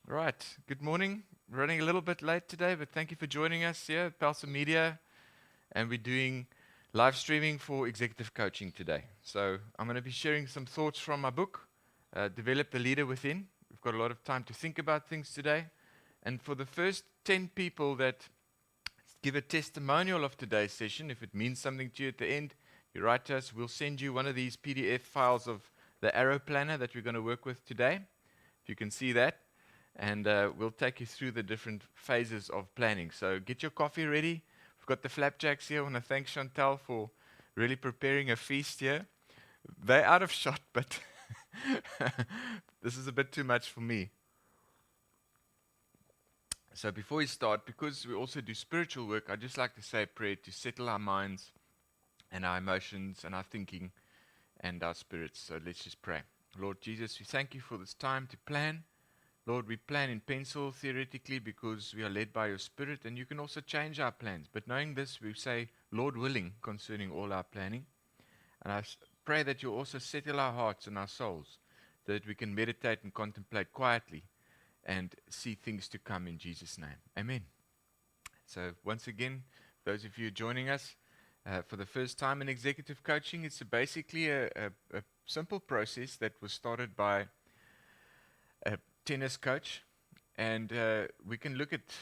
Right. Good morning. Running a little bit late today, but thank you for joining us here at Pelser Media. And we're doing live streaming for executive coaching today. So I'm going to be sharing some thoughts from my book, Develop the Leader Within. We've got a lot of time to think about things today. And for the first 10 people that give a testimonial of today's session, if it means something to you at the end, you write to us. We'll send you one of these PDF files of the arrow planner that we're going to work with today. If you can see that. And we'll take you through the different phases of planning. So get your coffee ready. We've got the flapjacks here. I want to thank Chantal for really preparing a feast here. They're out of shot, but this is a bit too much for me. So before we start, because we also do spiritual work, I'd just like to say a prayer to settle our minds and our emotions and our thinking and our spirits. So let's just pray. Lord Jesus, we thank you for this time to plan. Lord, we plan in pencil theoretically because we are led by your Spirit, and you can also change our plans. But knowing this, we say, Lord willing, concerning all our planning. And I pray that you also settle our hearts and our souls, so that we can meditate and contemplate quietly and see things to come in Jesus' name. Amen. So once again, those of you joining us for the first time in executive coaching, it's basically a simple process that was started by a tennis coach, and we can look at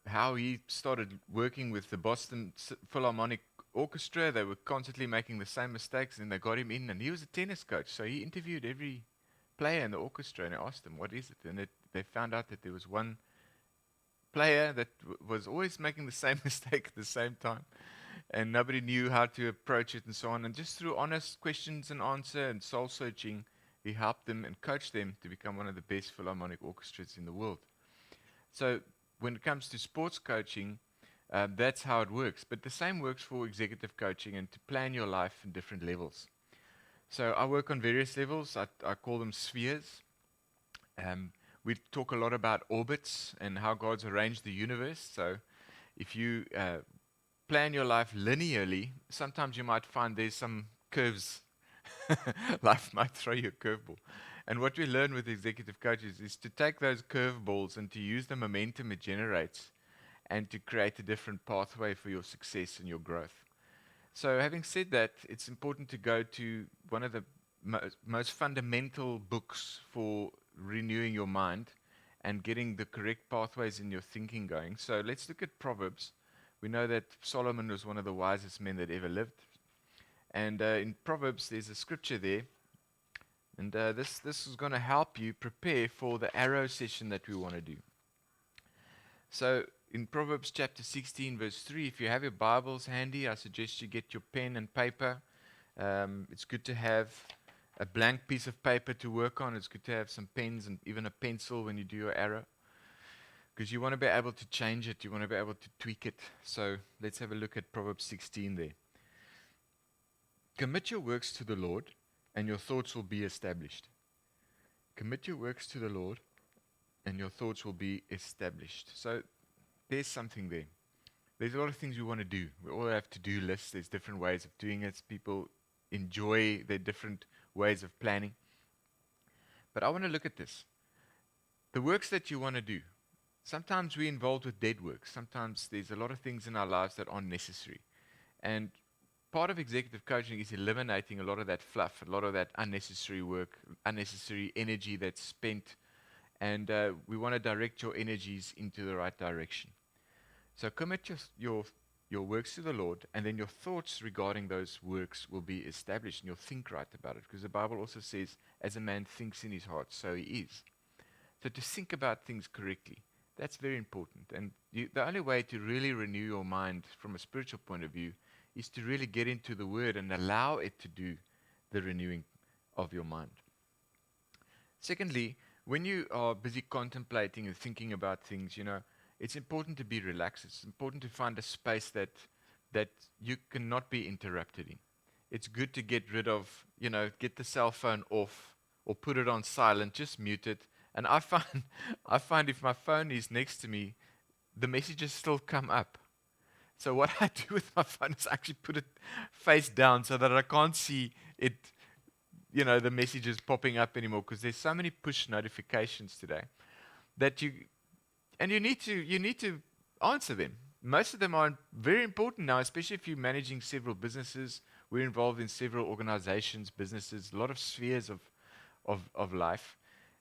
how he started working with the Boston Philharmonic Orchestra. They were constantly making the same mistakes, and they got him in, and he was a tennis coach. So he interviewed every player in the orchestra and asked them, what is it? And they found out that there was one player that was always making the same mistake at the same time, and nobody knew how to approach it and so on. And just through honest questions and answer and soul searching, he helped them and coached them to become one of the best philharmonic orchestras in the world. So when it comes to sports coaching, that's how it works. But the same works for executive coaching and to plan your life in different levels. So I work on various levels. I call them spheres. We talk a lot about orbits and how God's arranged the universe. So if you plan your life linearly, sometimes you might find there's some curves. Life might throw you a curveball. And what we learn with executive coaches is to take those curveballs and to use the momentum it generates and to create a different pathway for your success and your growth. So, having said that, it's important to go to one of the most fundamental books for renewing your mind and getting the correct pathways in your thinking going. So, let's look at Proverbs. We know that Solomon was one of the wisest men that ever lived. And in Proverbs, there's a scripture there. And this is going to help you prepare for the arrow session that we want to do. So in Proverbs chapter 16, verse 3, if you have your Bibles handy, I suggest you get your pen and paper. It's good to have a blank piece of paper to work on. It's good to have some pens and even a pencil when you do your arrow, because you want to be able to change it. You want to be able to tweak it. So let's have a look at Proverbs 16 there. Commit your works to the Lord, and your thoughts will be established. Commit your works to the Lord, and your thoughts will be established. So there's something there. There's a lot of things we want to do. We all have to-do lists. There's different ways of doing it. People enjoy their different ways of planning. But I want to look at this. The works that you want to do. Sometimes we're involved with dead work. Sometimes there's a lot of things in our lives that aren't necessary. And part of executive coaching is eliminating a lot of that fluff, a lot of that unnecessary work, unnecessary energy that's spent, and we want to direct your energies into the right direction. So commit your works to the Lord, and then your thoughts regarding those works will be established, and you'll think right about it, because the Bible also says, as a man thinks in his heart, so he is. So to think about things correctly, that's very important. And the only way to really renew your mind from a spiritual point of view is to really get into the Word and allow it to do the renewing of your mind. Secondly, when you are busy contemplating and thinking about things, it's important to be relaxed. It's important to find a space that you cannot be interrupted in. It's good to get rid of, get the cell phone off or put it on silent, just mute it. And I find if my phone is next to me, the messages still come up. So what I do with my phone is actually put it face down so that I can't see it, the messages popping up anymore, because there's so many push notifications today. that you need to answer them. Most of them are very important now, especially if you're managing several businesses. We're involved in several organizations, businesses, a lot of spheres of life.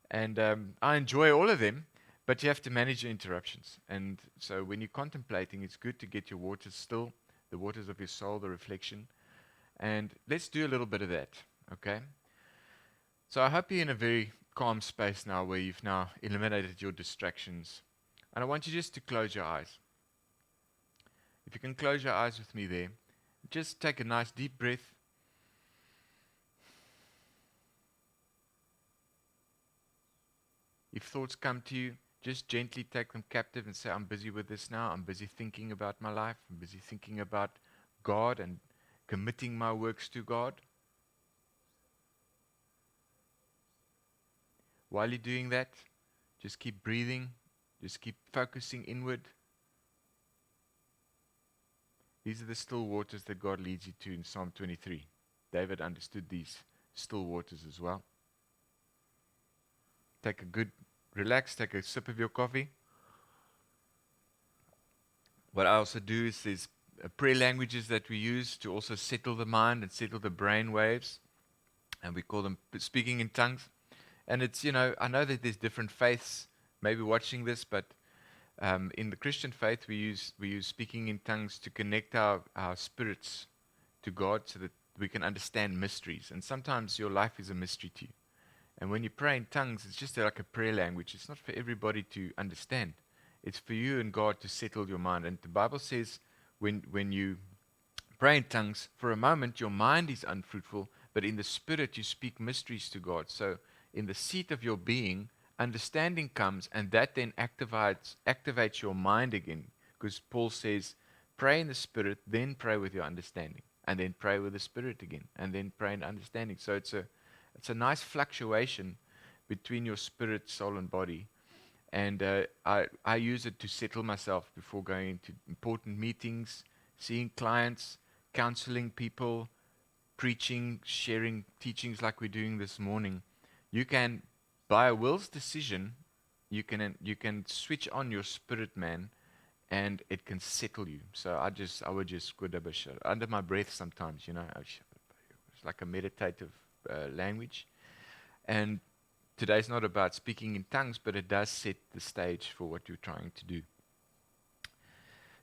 And I enjoy all of them, but you have to manage your interruptions. And so when you're contemplating, it's good to get your waters still, the waters of your soul, the reflection. And let's do a little bit of that, okay? So I hope you're in a very calm space now where you've now eliminated your distractions. And I want you just to close your eyes. If you can close your eyes with me there, just take a nice deep breath. If thoughts come to you, just gently take them captive and say, I'm busy with this now. I'm busy thinking about my life. I'm busy thinking about God and committing my works to God. While you're doing that, just keep breathing. Just keep focusing inward. These are the still waters that God leads you to in Psalm 23. David understood these still waters as well. Take a good, relax, take a sip of your coffee. What I also do is there's prayer languages that we use to also settle the mind and settle the brain waves. And we call them speaking in tongues. And it's, I know that there's different faiths maybe watching this, but in the Christian faith, we use speaking in tongues to connect our spirits to God so that we can understand mysteries. And sometimes your life is a mystery to you. And when you pray in tongues, it's just like a prayer language. It's not for everybody to understand. It's for you and God to settle your mind. And the Bible says when you pray in tongues, for a moment your mind is unfruitful, but in the spirit you speak mysteries to God. So in the seat of your being, understanding comes, and that then activates your mind again. Because Paul says, pray in the spirit, then pray with your understanding, and then pray with the spirit again, and then pray in understanding. So it's a nice fluctuation between your spirit, soul, and body. And I use it to settle myself before going into important meetings, seeing clients, counseling people, preaching, sharing teachings like we're doing this morning. You can, by a will's decision, you can switch on your spirit man, and it can settle you. So I would just under my breath sometimes, it's like a meditative language. And today's not about speaking in tongues, but it does set the stage for what you're trying to do.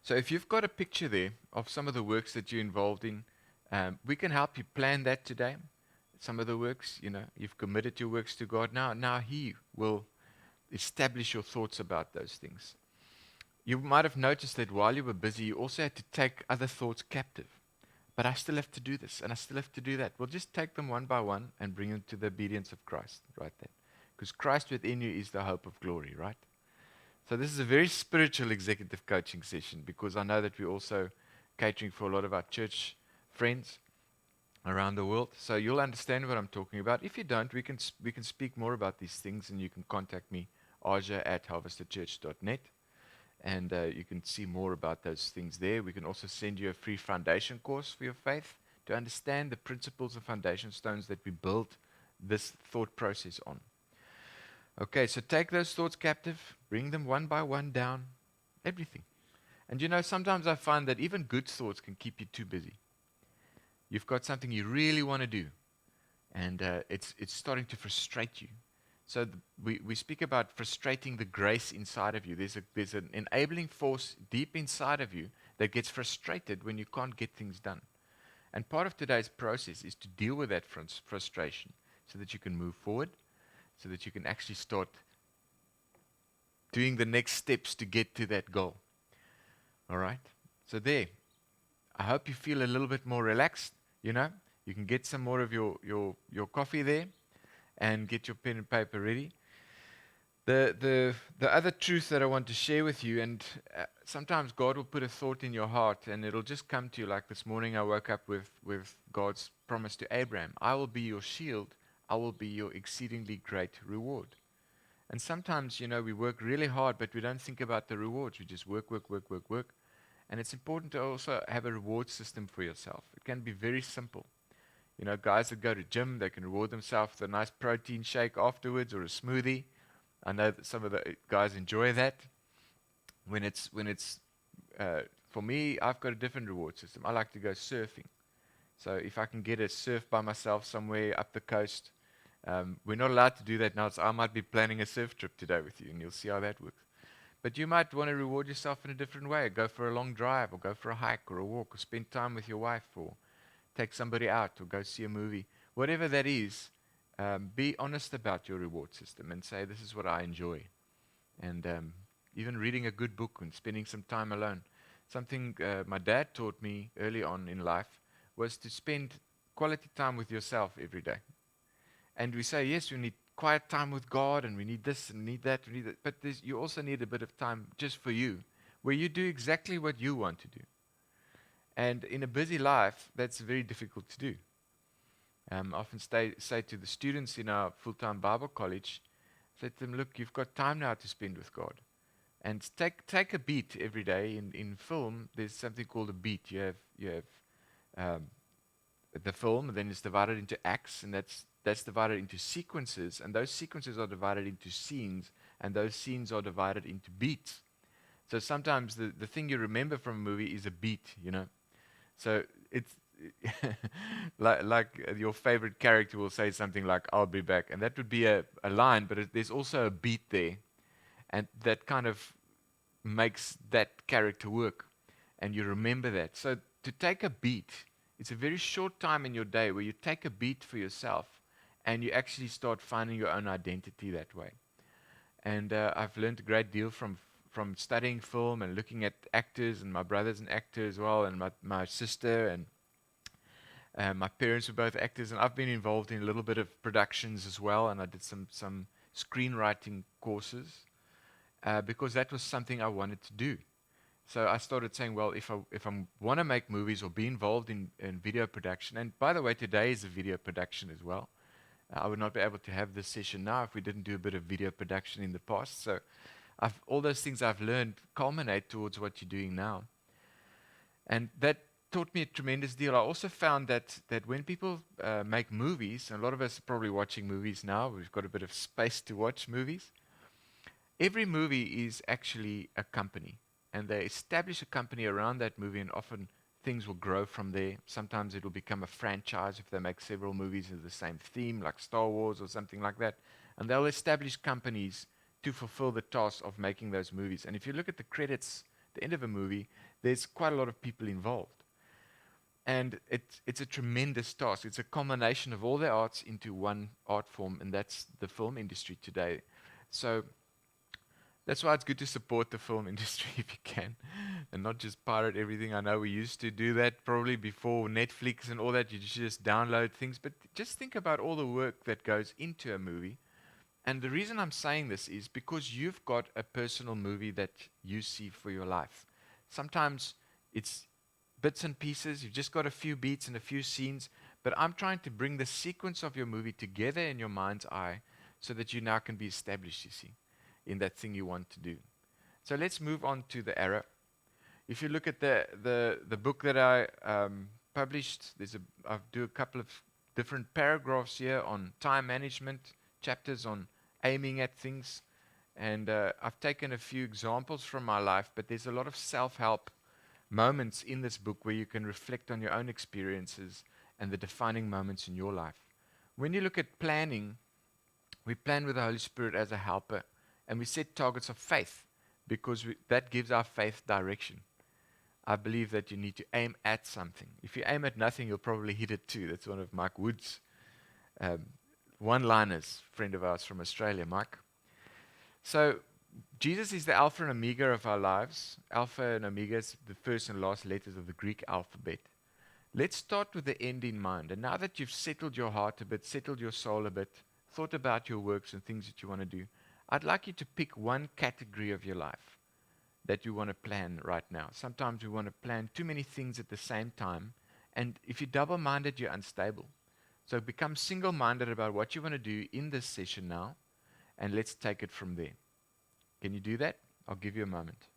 So if you've got a picture there of some of the works that you're involved in, we can help you plan that today. Some of the works, you've committed your works to God. Now He will establish your thoughts about those things. You might have noticed that while you were busy, you also had to take other thoughts captive. But I still have to do this, and I still have to do that. Well, just take them one by one and bring them to the obedience of Christ, right there. Because Christ within you is the hope of glory, right? So this is a very spiritual executive coaching session, because I know that we're also catering for a lot of our church friends around the world. So you'll understand what I'm talking about. If you don't, we can speak more about these things, and you can contact me, Ajé@harvesterchurch.net. And you can see more about those things there. We can also send you a free foundation course for your faith to understand the principles and foundation stones that we build this thought process on. Okay, so take those thoughts captive, bring them one by one down, everything. And sometimes I find that even good thoughts can keep you too busy. You've got something you really want to do, and it's starting to frustrate you. So we speak about frustrating the grace inside of you. There's an enabling force deep inside of you that gets frustrated when you can't get things done. And part of today's process is to deal with that frustration so that you can move forward, so that you can actually start doing the next steps to get to that goal. All right? So there. I hope you feel a little bit more relaxed, You can get some more of your coffee there, and get your pen and paper ready. The other truth that I want to share with you, and sometimes God will put a thought in your heart, and it'll just come to you. Like this morning, I woke up with God's promise to Abraham: I will be your shield, I will be your exceedingly great reward. And sometimes, we work really hard, but we don't think about the rewards. We just work. And it's important to also have a reward system for yourself. It can be very simple. Guys that go to gym, they can reward themselves with a nice protein shake afterwards, or a smoothie. I know that some of the guys enjoy that. When it's for me, I've got a different reward system. I like to go surfing. So if I can get a surf by myself somewhere up the coast, we're not allowed to do that now. So I might be planning a surf trip today with you, and you'll see how that works. But you might want to reward yourself in a different way. Go for a long drive, or go for a hike, or a walk, or spend time with your wife, or take somebody out, or go see a movie. Whatever that is, be honest about your reward system and say, this is what I enjoy. And even reading a good book and spending some time alone. Something my dad taught me early on in life was to spend quality time with yourself every day. And we say, yes, we need quiet time with God, and we need this and need that, but you also need a bit of time just for you, where you do exactly what you want to do. And in a busy life, that's very difficult to do. I often say to the students in our full-time Bible college, say to them, look, you've got time now to spend with God. And take a beat every day. In film, there's something called a beat. You have the film, and then it's divided into acts, and that's divided into sequences, and those sequences are divided into scenes, and those scenes are divided into beats. So sometimes the thing you remember from a movie is a beat, you know. So it's like your favorite character will say something like, I'll be back. And that would be a line, but there's also a beat there. And that kind of makes that character work. And you remember that. So to take a beat, it's a very short time in your day where you take a beat for yourself and you actually start finding your own identity that way. And I've learned a great deal from studying film and looking at actors, and my brother's an actor as well, and my sister, and my parents were both actors, and I've been involved in a little bit of productions as well, and I did some screenwriting courses because that was something I wanted to do. So I started saying, well, if I want to make movies or be involved in video production, and by the way, today is a video production as well. I would not be able to have this session now if we didn't do a bit of video production in the past. So all those things I've learned culminate towards what you're doing now. And that taught me a tremendous deal. I also found that when people make movies, and a lot of us are probably watching movies now, we've got a bit of space to watch movies. Every movie is actually a company, and they establish a company around that movie, and often things will grow from there. Sometimes it will become a franchise if they make several movies with the same theme, like Star Wars or something like that. And they'll establish companies to fulfill the task of making those movies. And if you look at the credits at the end of a movie, there's quite a lot of people involved. And it's a tremendous task. It's a combination of all the arts into one art form, and that's the film industry today. So that's why it's good to support the film industry if you can, and not just pirate everything. I know we used to do that probably before Netflix and all that. You just download things, but just think about all the work that goes into a movie. And the reason I'm saying this is because you've got a personal movie that you see for your life. Sometimes it's bits and pieces. You've just got a few beats and a few scenes, but I'm trying to bring the sequence of your movie together in your mind's eye so that you now can be established, you see, in that thing you want to do. So let's move on to the arrow. If you look at the book that I published, I do a couple of different paragraphs here on time management, chapters on aiming at things, and I've taken a few examples from my life, but there's a lot of self-help moments in this book where you can reflect on your own experiences and the defining moments in your life. When you look at planning, we plan with the Holy Spirit as a helper, and we set targets of faith because that gives our faith direction. I believe that you need to aim at something. If you aim at nothing, you'll probably hit it too. That's one of Mike Wood's one-liners, friend of ours from Australia, Mike. So Jesus is the Alpha and Omega of our lives. Alpha and Omega is the first and last letters of the Greek alphabet. Let's start with the end in mind. And now that you've settled your heart a bit, settled your soul a bit, thought about your works and things that you want to do, I'd like you to pick one category of your life that you want to plan right now. Sometimes we want to plan too many things at the same time. And if you're double-minded, you're unstable. So become single-minded about what you want to do in this session now, and let's take it from there. Can you do that? I'll give you a moment.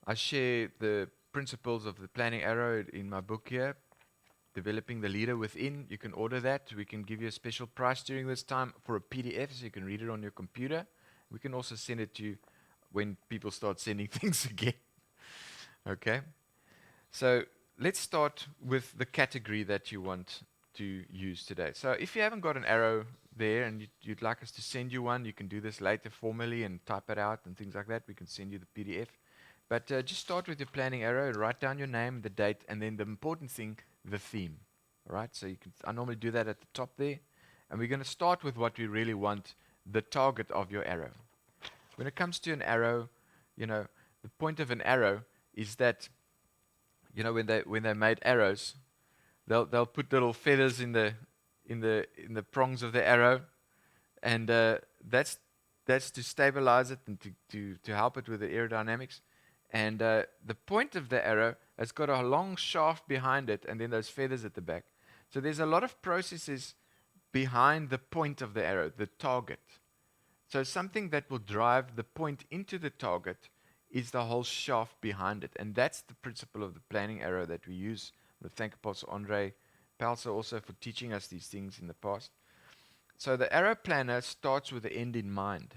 I share the principles of the planning arrow in my book here, Developing the Leader Within. You can order that. We can give you a special price during this time for a PDF so you can read it on your computer. We can also send it to you when people start sending things again. Okay? So let's start with the category that you want to use today. So if you haven't got an arrow there and you'd like us to send you one, you can do this later formally and type it out and things like that. We can send you the PDF. But just start with your planning arrow, write down your name, the date, and then the important thing, the theme. All right? So I normally do that at the top there. And we're going to start with what we really want, the target of your arrow. When it comes to an arrow, the point of an arrow is that, when they made arrows, they'll put little feathers in the prongs of the arrow, and that's to stabilize it and to help it with the aerodynamics. And the point of the arrow has got a long shaft behind it, and then those feathers at the back. So there's a lot of processes behind the point of the arrow, the target. So something that will drive the point into the target is the whole shaft behind it. And that's the principle of the planning arrow that we use. I want to thank Apostle Ajé Pelser also for teaching us these things in the past. So the arrow planner starts with the end in mind.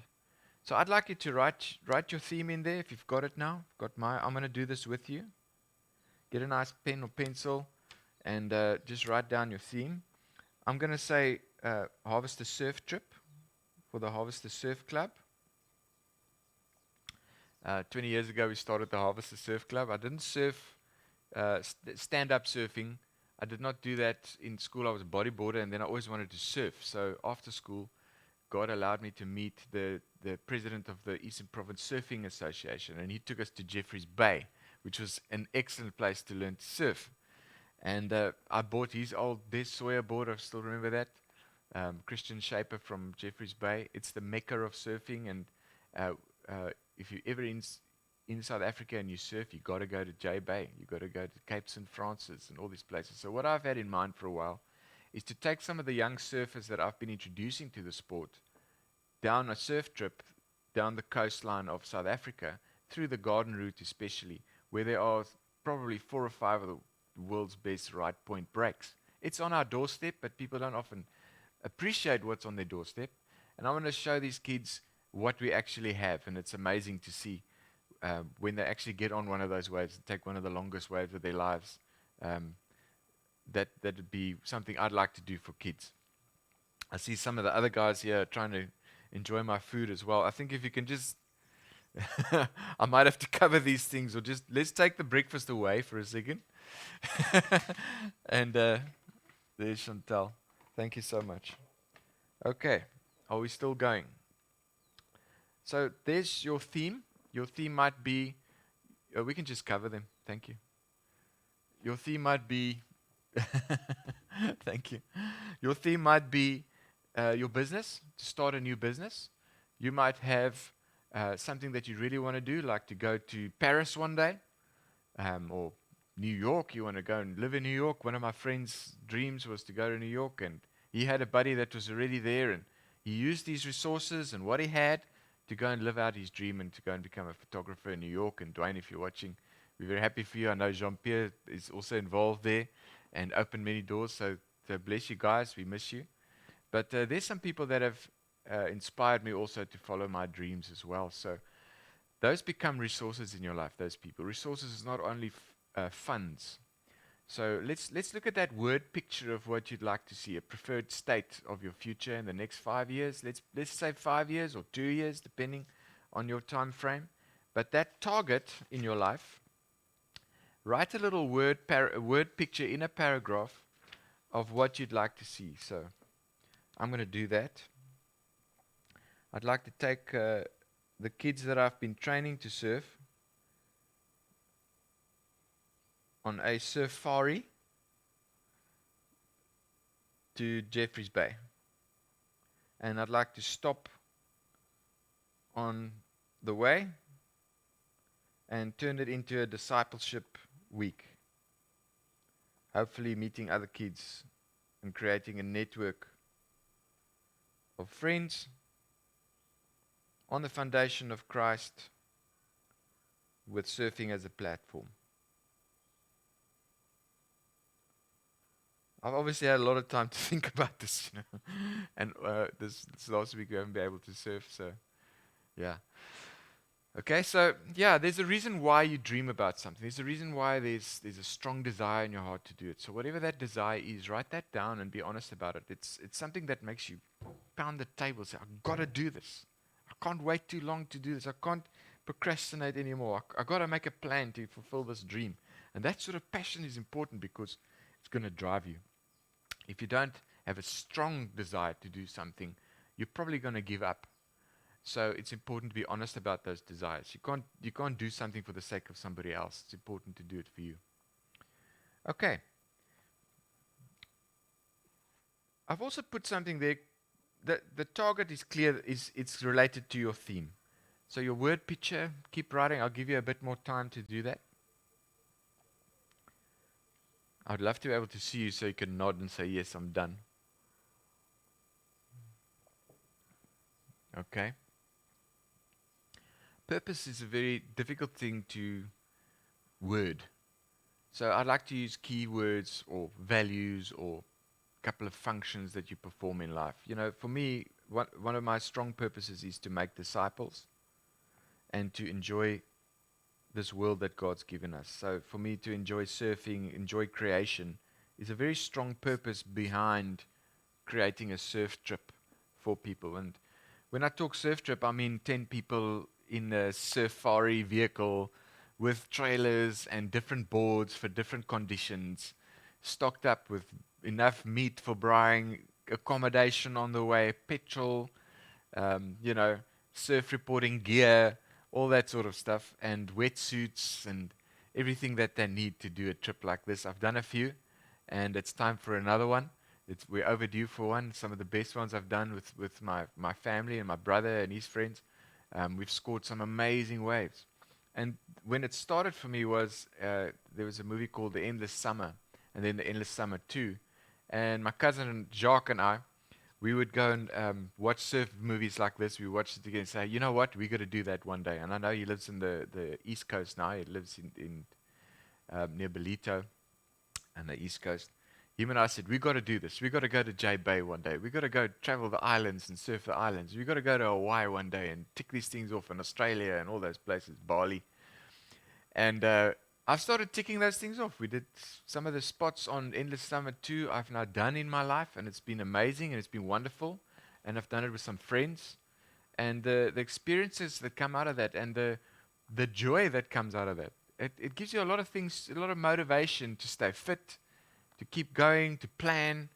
So I'd like you to write your theme in there if you've got it now. I'm going to do this with you. Get a nice pen or pencil and just write down your theme. I'm going to say Harvester Surf Trip for the Harvester Surf Club. 20 years ago, we started the Harvester Surf Club. I didn't surf stand-up surfing. I did not do that in school. I was a bodyboarder, and then I always wanted to surf. So after school, God allowed me to meet the president of the Eastern Province Surfing Association, and he took us to Jeffreys Bay, which was an excellent place to learn to surf. And I bought his old Des Sawyer board. I still remember that. Christian Shaper from Jeffreys Bay. It's the mecca of surfing, and if you're ever in South Africa and you surf, you got to go to J Bay. You got to go to Cape St. Francis and all these places. So what I've had in mind for a while is to take some of the young surfers that I've been introducing to the sport down a surf trip down the coastline of South Africa, through the Garden Route especially, where there are probably 4 or 5 of the world's best right point breaks. It's on our doorstep, but people don't often appreciate what's on their doorstep. And I want to show these kids what we actually have, and it's amazing to see when they actually get on one of those waves and take one of the longest waves of their lives. That would be something I'd like to do for kids. I see some of the other guys here trying to enjoy my food as well. I think if you can just I might have to cover these things, or just let's take the breakfast away for a second. And there's Chantal. Thank you so much. Okay, are we still going? So there's your theme. Your theme might be, we can just cover them. Thank you. Your theme might be, thank you. Your theme might be your business, to start a new business. You might have something that you really want to do, like to go to Paris one day, or New York. You want to go and live in New York. One of my friend's dreams was to go to New York, and he had a buddy that was already there, and he used these resources and what he had to go and live out his dream and to go and become a photographer in New York. And Dwayne, if you're watching, we're very happy for you. I know Jean-Pierre is also involved there and opened many doors. So bless you guys. We miss you. But there's some people that have inspired me also to follow my dreams as well. So those become resources in your life, those people. Resources is not only funds. So let's look at that word picture of what you'd like to see, a preferred state of your future in the next 5 years. Let's say 5 years or 2 years, depending on your time frame. But that target in your life, write a little word picture in a paragraph of what you'd like to see. So I'm going to do that. I'd like to take the kids that I've been training to surf on a safari to Jeffreys Bay. And I'd like to stop on the way and turn it into a discipleship week. Hopefully meeting other kids and creating a network of friends on the foundation of Christ, with surfing as a platform. I've obviously had a lot of time to think about this, and this last week we haven't been able to surf, so yeah. Okay, so yeah, there's a reason why you dream about something. There's a reason why there's a strong desire in your heart to do it. So whatever that desire is, write that down and be honest about it. It's something that makes you pound the table, say, I've got to do this. I can't wait too long to do this. I can't procrastinate anymore. I got to make a plan to fulfill this dream. And that sort of passion is important because it's going to drive you. If you don't have a strong desire to do something, you're probably going to give up. So it's important to be honest about those desires. You can't do something for the sake of somebody else. It's important to do it for you. Okay. I've also put something there. The target is clear. It's related to your theme. So your word picture, keep writing. I'll give you a bit more time to do that. I'd love to be able to see you so you can nod and say, yes, I'm done. Okay. Purpose is a very difficult thing to word. So I'd like to use keywords or values or a couple of functions that you perform in life. For me, one of my strong purposes is to make disciples and to enjoy this world that God's given us. So for me to enjoy surfing, enjoy creation, is a very strong purpose behind creating a surf trip for people. And when I talk surf trip, I mean 10 people in a safari vehicle with trailers and different boards for different conditions, stocked up with enough meat for buying, accommodation on the way, petrol, um, you know, surf reporting gear, all that sort of stuff, and wetsuits and everything that they need to do a trip like this. I've done a few, and it's time for another one. We're overdue for one. Some of the best ones I've done with my family and my brother and his friends. We've scored some amazing waves. And when it started for me was there was a movie called The Endless Summer, and then The Endless Summer 2. And my cousin Jacques and I, we would go and watch surf movies like this. We watched it together and say, you know what, we got to do that one day. And I know he lives in the East Coast now. He lives in near Belito and the East Coast. Him and I said, we got to do this. We got to go to J Bay one day. We got to go travel the islands and surf the islands. We got to go to Hawaii one day and tick these things off in Australia and all those places, Bali. And I've started ticking those things off. We did some of the spots on Endless Summer 2 I've now done in my life, and it's been amazing and it's been wonderful. And I've done it with some friends. And the experiences that come out of that and the joy that comes out of that, it gives you a lot of things, a lot of motivation to stay fit, to keep going, to plan,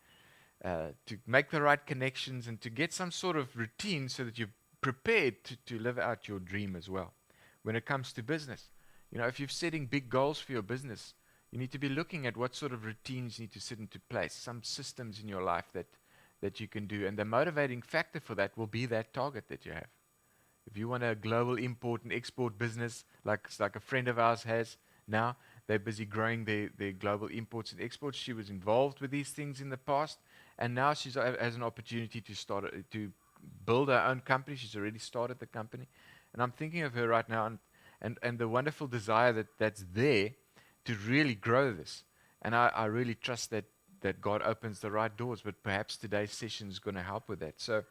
to make the right connections, and to get some sort of routine so that you're prepared to live out your dream as well. When it comes to business, if you're setting big goals for your business, you need to be looking at what sort of routines need to sit into place, some systems in your life that you can do. And the motivating factor for that will be that target that you have. If you want a global import and export business, like a friend of ours has now, they're busy growing their global imports and exports. She was involved with these things in the past, and now she has an opportunity to build her own company. She's already started the company, and I'm thinking of her right now, and the wonderful desire that's there to really grow this. And I really trust that God opens the right doors, but perhaps today's session is going to help with that. So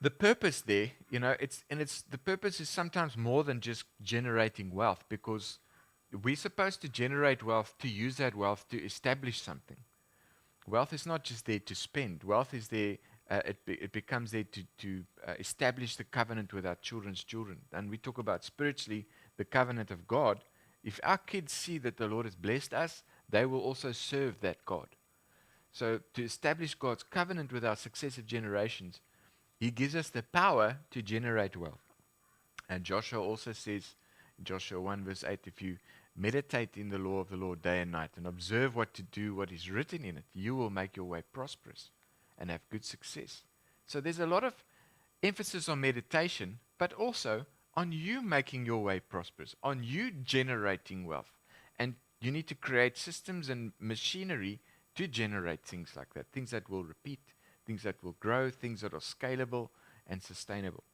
the purpose there, it's the purpose is sometimes more than just generating wealth, because we're supposed to generate wealth to use that wealth to establish something. Wealth is not just there to spend. Wealth is there. It becomes there to establish the covenant with our children's children. And we talk about spiritually the covenant of God. If our kids see that the Lord has blessed us, they will also serve that God. So to establish God's covenant with our successive generations, He gives us the power to generate wealth. And Joshua also says, in Joshua 1 verse 8, if you meditate in the law of the Lord day and night and observe what to do, what is written in it, you will make your way prosperous and have good success. So there's a lot of emphasis on meditation, but also on you making your way prosperous, on you generating wealth. And you need to create systems and machinery to generate things like that, things that will repeat, things that will grow, things that are scalable and sustainable.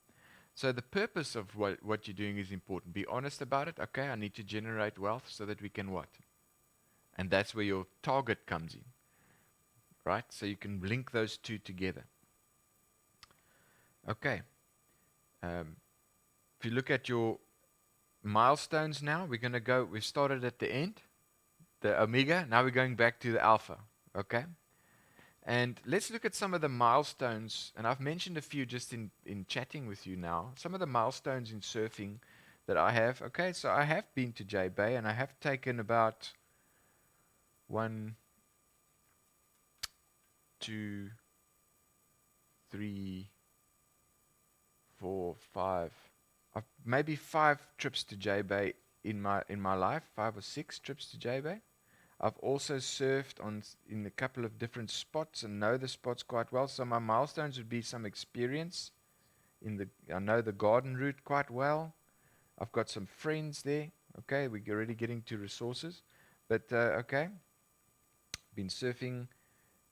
So the purpose of what you're doing is important. Be honest about it. Okay, I need to generate wealth so that we can what? And that's where your target comes in. right? So you can link those two together. Okay. If you look at your milestones now, we're going to go, we started at the end, the omega, now we're going back to the alpha, okay? And let's look at some of the milestones, and I've mentioned a few just in chatting with you now. Some of the milestones in surfing that I have. Okay, so I have been to J Bay, and I have taken about 1, 2, 3, 4, 5, maybe 5 trips to J Bay in my life, 5 or 6 trips to J Bay. I've also surfed in a couple of different spots and know the spots quite well. So my milestones would be some experience I know the garden route quite well. I've got some friends there. Okay, we're already getting to resources. But okay, been surfing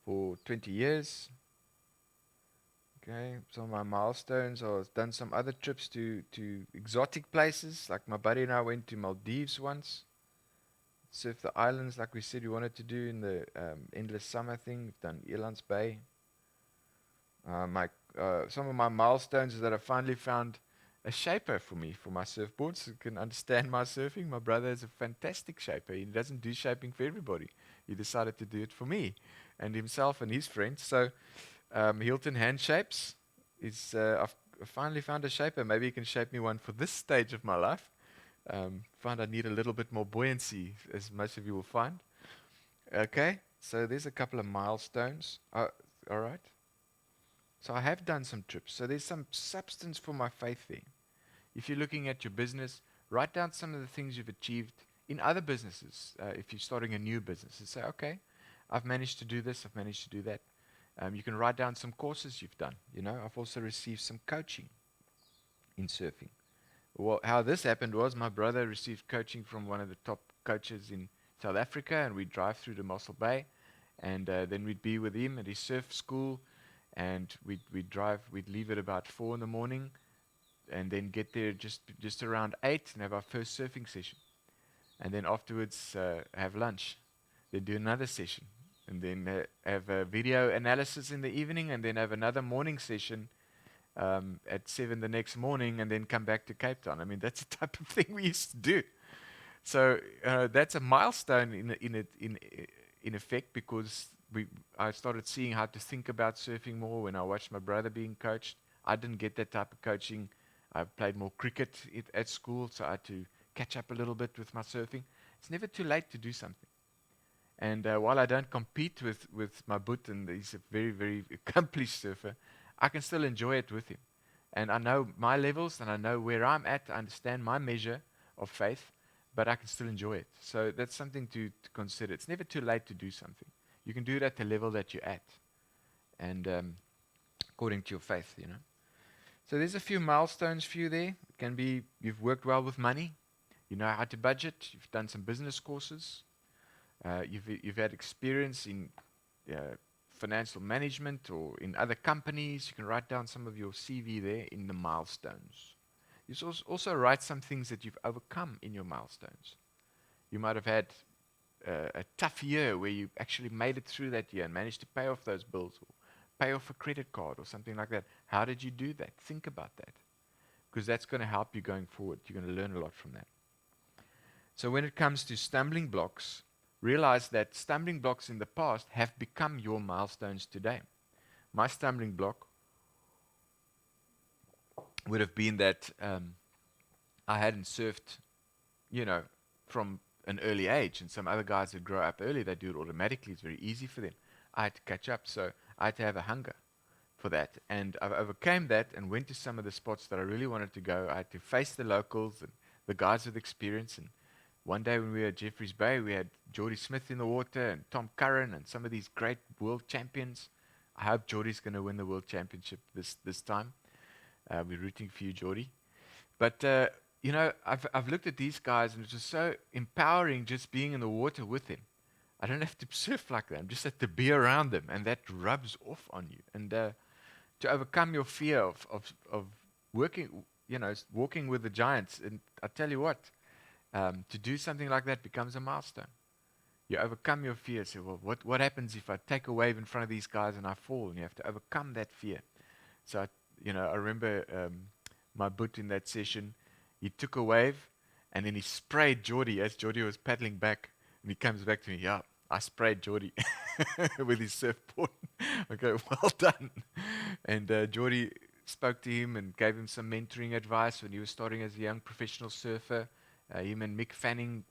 for 20 years. Okay, some of my milestones, I've done some other trips to exotic places. Like my buddy and I went to Maldives once. Surf the islands like we said we wanted to do in the endless summer thing. We've done Elands Bay. Some of my milestones is that I finally found a shaper for me for my surfboards who can understand my surfing. My brother is a fantastic shaper. He doesn't do shaping for everybody. He decided to do it for me and himself and his friends. So Hilton Hand Shapes is I've finally found a shaper. Maybe he can shape me one for this stage of my life. Find I need a little bit more buoyancy, as most of you will find. Okay, so there's a couple of milestones. All right. So I have done some trips. So there's some substance for my faith there. If you're looking at your business, write down some of the things you've achieved in other businesses. If you're starting a new business, and say, okay, I've managed to do this, I've managed to do that. You can write down some courses you've done. I've also received some coaching in surfing. Well, how this happened was my brother received coaching from one of the top coaches in South Africa, and we'd drive through to Mossel Bay, and then we'd be with him at his surf school, and we'd leave at about 4 in the morning, and then get there just around 8 and have our first surfing session, and then afterwards have lunch, then do another session, and then have a video analysis in the evening, and then have another morning session at 7 the next morning, and then come back to Cape Town. I mean, that's the type of thing we used to do. So that's a milestone in effect, because I started seeing how to think about surfing more when I watched my brother being coached. I didn't get that type of coaching. I played more cricket at school, so I had to catch up a little bit with my surfing. It's never too late to do something. And while I don't compete with my boot, and he's a very, very accomplished surfer, I can still enjoy it with him. And I know my levels, and I know where I'm at. I understand my measure of faith, but I can still enjoy it. So that's something to consider. It's never too late to do something. You can do it at the level that you're at, and according to your faith, So there's a few milestones for you there. It can be you've worked well with money, you know how to budget, you've done some business courses, you've had experience in financial management or in other companies. You can write down some of your CV there in the milestones. You also write some things that you've overcome in your milestones. You might have had a tough year where you actually made it through that year and managed to pay off those bills or pay off a credit card or something like that. How did you do that? Think about that, because that's going to help you going forward. You're going to learn a lot from that. So when it comes to stumbling blocks, realize that stumbling blocks in the past have become your milestones today. My stumbling block would have been that I hadn't surfed, from an early age, and some other guys that grow up early, they do it automatically. It's very easy for them. I had to catch up, so I had to have a hunger for that, and I overcame that and went to some of the spots that I really wanted to go. I had to face the locals and the guys with experience, and one day when we were at Jeffreys Bay, we had Geordie Smith in the water and Tom Curran and some of these great world champions. I hope Geordie's going to win the world championship this time. We're rooting for you, Geordie. But I've looked at these guys, and it's just so empowering just being in the water with them. I don't have to surf like them; just have to be around them, and that rubs off on you. And to overcome your fear of working, walking with the giants. And I tell you what, to do something like that becomes a milestone. You overcome your fear. Say, well, what happens if I take a wave in front of these guys and I fall? And you have to overcome that fear. So, I remember my boot in that session. He took a wave and then he sprayed Geordie as Geordie was paddling back. And he comes back to me, yeah, I sprayed Geordie with his surfboard. I go, well done. And Geordie spoke to him and gave him some mentoring advice when he was starting as a young professional surfer. Him and Mick Fanning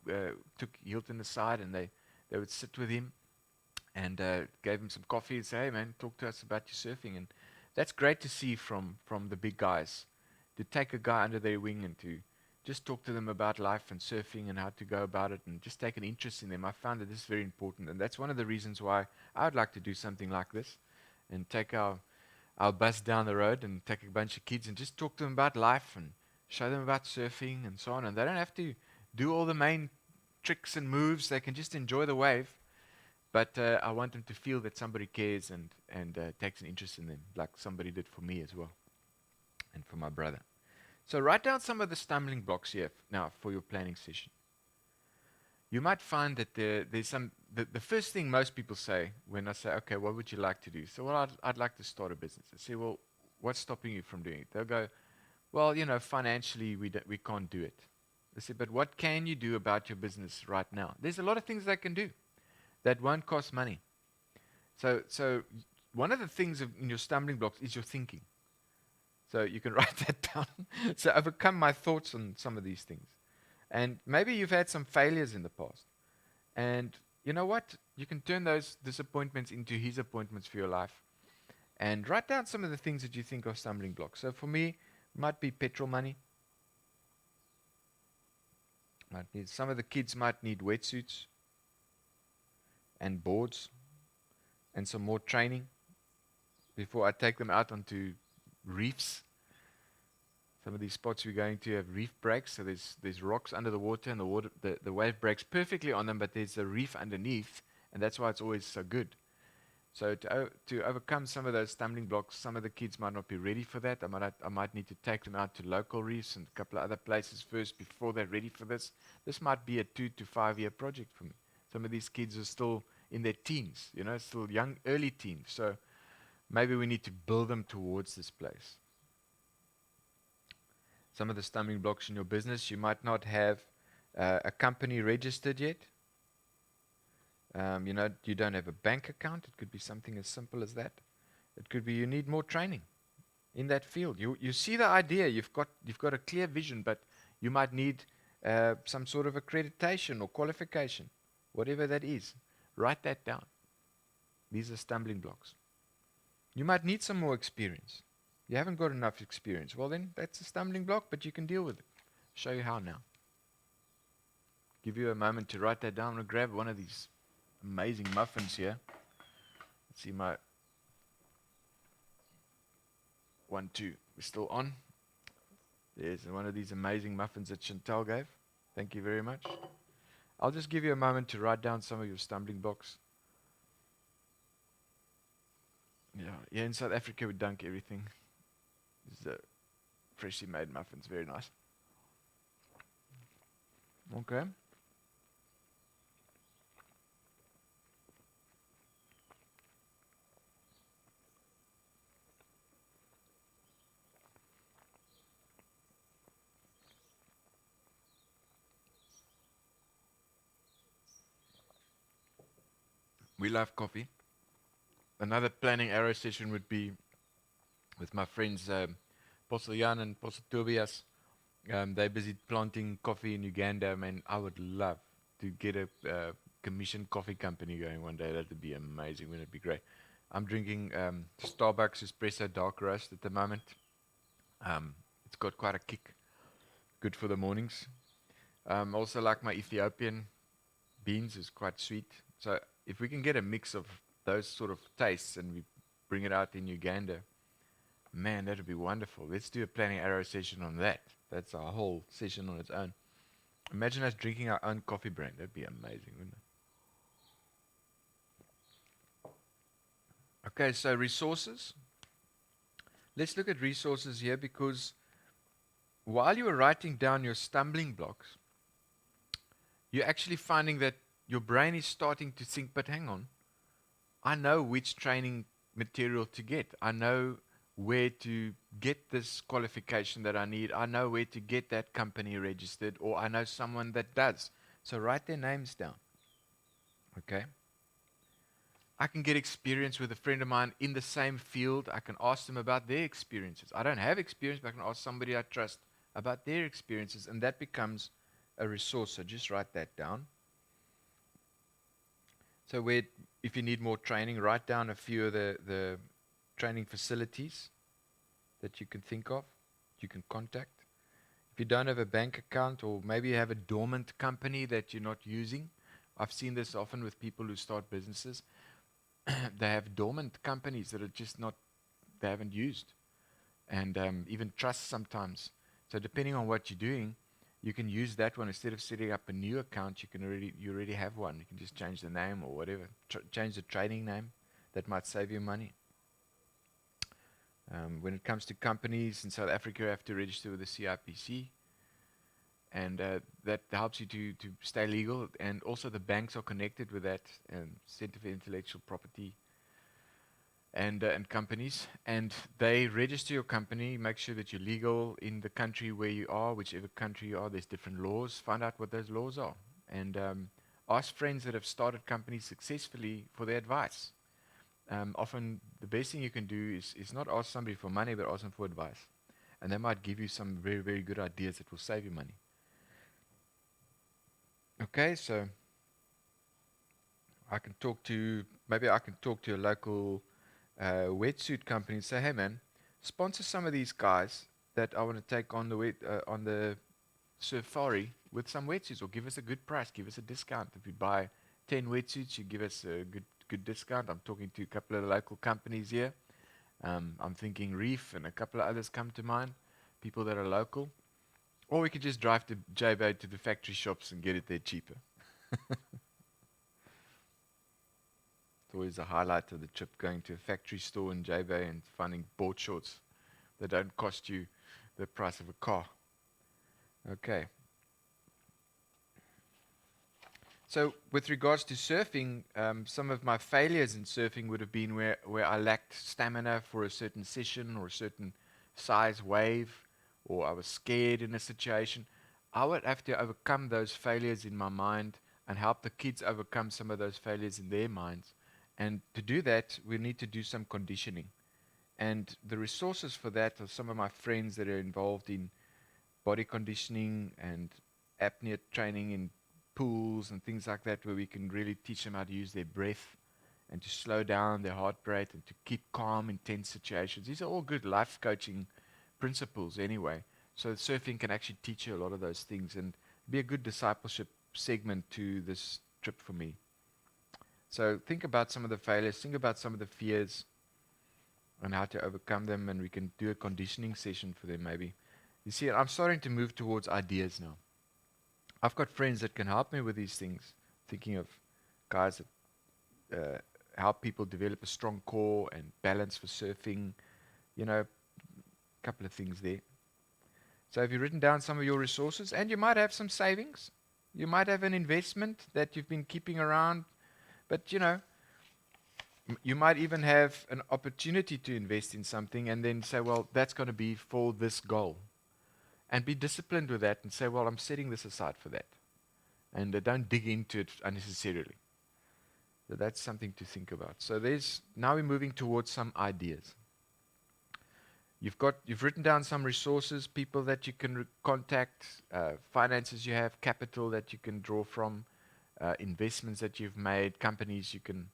took Hilton aside and they would sit with him and gave him some coffee and say, hey man, talk to us about your surfing. And that's great to see from the big guys, to take a guy under their wing and to just talk to them about life and surfing and how to go about it and just take an interest in them. I found that this is very important, and that's one of the reasons why I would like to do something like this and take our bus down the road and take a bunch of kids and just talk to them about life and show them about surfing and so on. And they don't have to do all the main tricks and moves. They can just enjoy the wave. But I want them to feel that somebody cares and takes an interest in them, like somebody did for me as well and for my brother. So write down some of the stumbling blocks here now for your planning session. You might find that there's some. The first thing most people say when I say, okay, what would you like to do? So, well, I'd like to start a business. I say, well, what's stopping you from doing it? They'll go, well, financially we can't do it. I say, but what can you do about your business right now? There's a lot of things they can do that won't cost money. So one of the things in your stumbling blocks is your thinking. So you can write that down. So overcome my thoughts on some of these things. And maybe you've had some failures in the past. And you know what? You can turn those disappointments into his appointments for your life. And write down some of the things that you think are stumbling blocks. So for me, it might be petrol money. Some of the kids might need wetsuits and boards and some more training before I take them out onto reefs. Some of these spots we're going to have reef breaks, so there's rocks under the water, and the wave breaks perfectly on them, but there's a reef underneath, and that's why it's always so good. So to overcome some of those stumbling blocks, some of the kids might not be ready for that. I might need to take them out to local reefs and a couple of other places first before they're ready for this. This might be a 2 to 5 year project for me. Some of these kids are still in their teens, still young, early teens. So maybe we need to build them towards this place. Some of the stumbling blocks in your business, you might not have a company registered yet. You don't have a bank account. It could be something as simple as that. It could be you need more training in that field. You see the idea, you've got a clear vision, but you might need some sort of accreditation or qualification, whatever that is. Write that down. These are stumbling blocks. You might need some more experience. You haven't got enough experience. Well, then that's a stumbling block, but you can deal with it. Show you how now. Give you a moment to write that down. I'm going to grab one of these amazing muffins here. Let's see my 1, 2. We're still on. There's one of these amazing muffins that Chantal gave. Thank you very much. I'll just give you a moment to write down some of your stumbling blocks. Yeah, in South Africa we dunk everything. This is a freshly made muffins, very nice. Okay. We love coffee. Another planning arrow session would be with my friends Apostle Jan and Apostle Tobias. They're busy planting coffee in Uganda. Man, I would love to get a commissioned coffee company going one day. That would be amazing. Wouldn't it be great? I'm drinking Starbucks Espresso Dark Roast at the moment. It's got quite a kick. Good for the mornings. Also like my Ethiopian beans, is quite sweet. So if we can get a mix of those sort of tastes and we bring it out in Uganda, man, that would be wonderful. Let's do a planning arrow session on that. That's a whole session on its own. Imagine us drinking our own coffee brand. That'd be amazing, wouldn't it? Okay, so resources. Let's look at resources here, because while you were writing down your stumbling blocks, you're actually finding that your brain is starting to think, but hang on, I know which training material to get. I know where to get this qualification that I need. I know where to get that company registered, or I know someone that does. So write their names down. Okay? I can get experience with a friend of mine in the same field. I can ask them about their experiences. I don't have experience, but I can ask somebody I trust about their experiences, and that becomes a resource. So just write that down. So if you need more training, write down a few of the training facilities that you can think of, you can contact. If you don't have a bank account, or maybe you have a dormant company that you're not using, I've seen this often with people who start businesses. They have dormant companies that are just not, they haven't used, and even trusts sometimes. So depending on what you're doing, you can use that one instead of setting up a new account. You already have one. You can just change the name or whatever, change the trading name. That might save you money. When it comes to companies in South Africa, you have to register with the CIPC, and that helps you to stay legal. And also the banks are connected with that, Center for Intellectual Property and companies, and they register your company, make sure that you're legal in the country where you are, whichever country you are. There's different laws. Find out what those laws are, and ask friends that have started companies successfully for their advice. Often the best thing you can do is not ask somebody for money, but ask them for advice, and they might give you some very, very good ideas that will save you money. Okay, so maybe I can talk to a local wetsuit company and say, hey man, sponsor some of these guys that I want to take on the safari with some wetsuits, or give us a good price, give us a discount. If you buy 10 wetsuits, you give us a good discount. I'm talking to a couple of local companies here. I'm thinking Reef and a couple of others come to mind, people that are local. Or we could just drive to J-Bay to the factory shops and get it there cheaper. It's always a highlight of the trip, going to a factory store in J-Bay and finding board shorts that don't cost you the price of a car. Okay. So with regards to surfing, some of my failures in surfing would have been where I lacked stamina for a certain session or a certain size wave, or I was scared in a situation. I would have to overcome those failures in my mind and help the kids overcome some of those failures in their minds. And to do that, we need to do some conditioning. And the resources for that are some of my friends that are involved in body conditioning and apnea training in pools and things like that, where we can really teach them how to use their breath and to slow down their heart rate and to keep calm in tense situations. These are all good life coaching principles anyway. So surfing can actually teach you a lot of those things and be a good discipleship segment to this trip for me. So think about some of the failures, think about some of the fears and how to overcome them, and we can do a conditioning session for them maybe. You see, I'm starting to move towards ideas now. I've got friends that can help me with these things, thinking of guys that help people develop a strong core and balance for surfing, a couple of things there. So have you written down some of your resources? And you might have some savings. You might have an investment that you've been keeping around, but you might even have an opportunity to invest in something and then say, well, that's going to be for this goal. And be disciplined with that and say, well, I'm setting this aside for that. And don't dig into it unnecessarily. So that's something to think about. So now we're moving towards some ideas. You've written down some resources, people that you can contact, finances you have, capital that you can draw from, investments that you've made, companies you can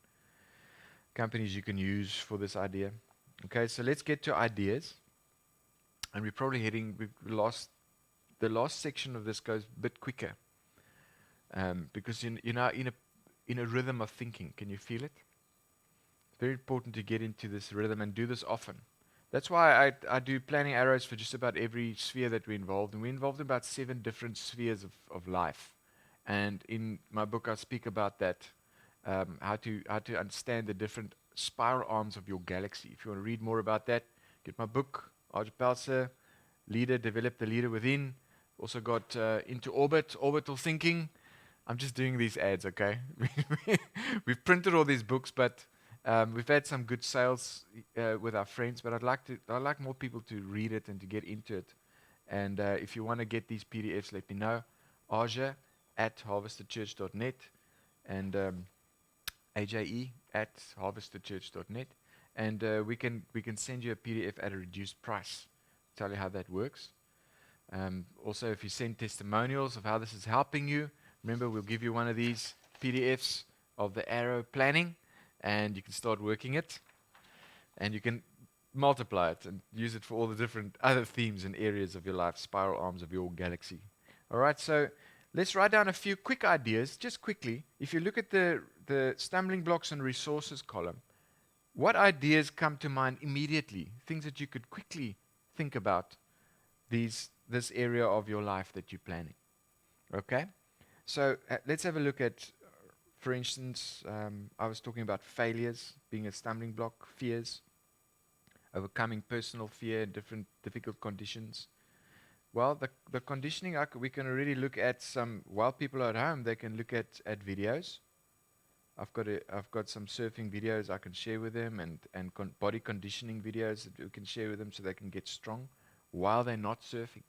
use for this idea. Okay, so let's get to ideas. And we're probably the last section of this goes a bit quicker, because you're now in a rhythm of thinking. Can you feel it? It's very important to get into this rhythm and do this often. That's why I do planning arrows for just about every sphere that we're involved in. We're involved in about 7 different spheres of life. And in my book, I speak about that, how to understand the different spiral arms of your galaxy. If you want to read more about that, get my book, Ajé Pelser, Leader, Develop the Leader Within. Also got Into Orbit, Orbital Thinking, I'm just doing these ads, okay? We've printed all these books, but we've had some good sales with our friends. But I'd like more people to read it and to get into it. And if you want to get these PDFs, let me know. Ajé at harvesterchurch.net and AJE at harvesterchurch.net, and we can send you a PDF at a reduced price. Tell you how that works. Also, if you send testimonials of how this is helping you, remember we'll give you one of these PDFs of the arrow planning, and you can start working it, and you can multiply it and use it for all the different other themes and areas of your life, spiral arms of your galaxy. All right, so let's write down a few quick ideas, just quickly. If you look at the stumbling blocks and resources column, what ideas come to mind immediately? Things that you could quickly think about this area of your life that you're planning. Okay? So let's have a look at, for instance, I was talking about failures being a stumbling block, fears, overcoming personal fear in different difficult conditions. Well, the conditioning, we can already look at some, while people are at home, they can look at videos. I've got some surfing videos I can share with them, and body conditioning videos that we can share with them so they can get strong while they're not surfing.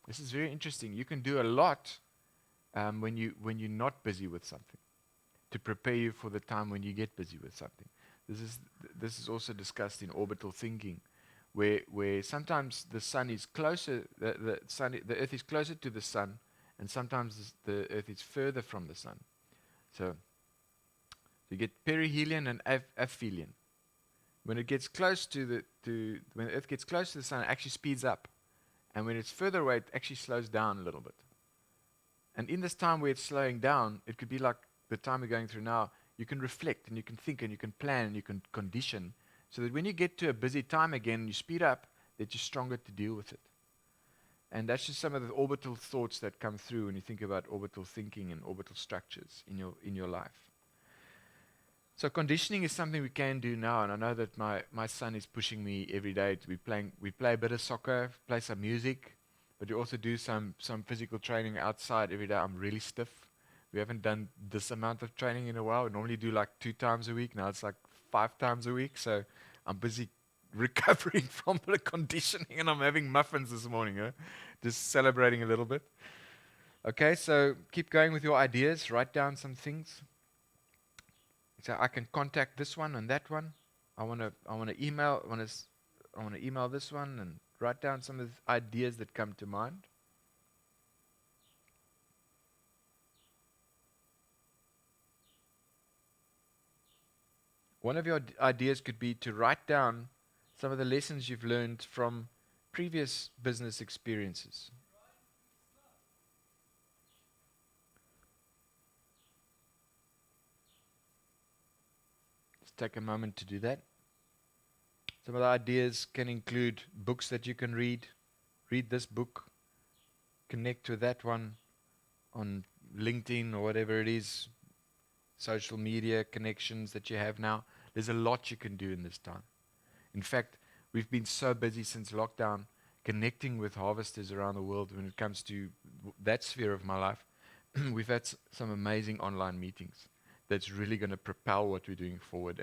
This is very interesting. You can do a lot when you're not busy with something to prepare you for the time when you get busy with something. This is also discussed in orbital thinking, where sometimes the sun is closer, the Earth is closer to the sun, and sometimes the Earth is further from the sun. So you get perihelion and aphelion. When it gets close when the Earth gets close to the sun, it actually speeds up, and when it's further away, it actually slows down a little bit. And in this time where it's slowing down, it could be like the time we're going through now. You can reflect and you can think and you can plan and you can condition, so that when you get to a busy time again and you speed up, that you're stronger to deal with it. And that's just some of the orbital thoughts that come through when you think about orbital thinking and orbital structures in your life. So conditioning is something we can do now, and I know that my son is pushing me every day to be playing. We play a bit of soccer, play some music, but we also do some physical training outside every day. I'm really stiff. We haven't done this amount of training in a while. We normally do like 2 times a week. Now it's like 5 times a week. So I'm busy recovering from the conditioning, and I'm having muffins this morning, just celebrating a little bit. Okay, so keep going with your ideas. Write down some things. So I can contact this one and that one. I want to email this one, and write down some of the ideas that come to mind. One of your ideas could be to write down some of the lessons you've learned from previous business experiences. Just take a moment to do that. Some of the ideas can include books that you can read. Read this book. Connect with that one on LinkedIn or whatever it is. Social media connections that you have now. There's a lot you can do in this time. In fact, we've been so busy since lockdown connecting with harvesters around the world when it comes to that sphere of my life. We've had some amazing online meetings that's really going to propel what we're doing forward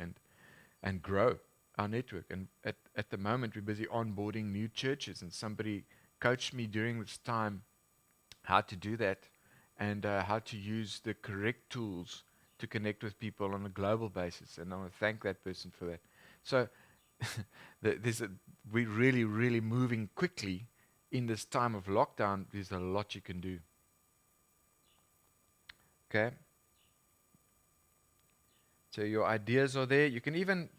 and grow our network. And at the moment, we're busy onboarding new churches, and somebody coached me during this time how to do that and how to use the correct tools to connect with people on a global basis. And I want to thank that person for that. So we're really, really moving quickly in this time of lockdown. There's a lot you can do. Okay? So your ideas are there. You can even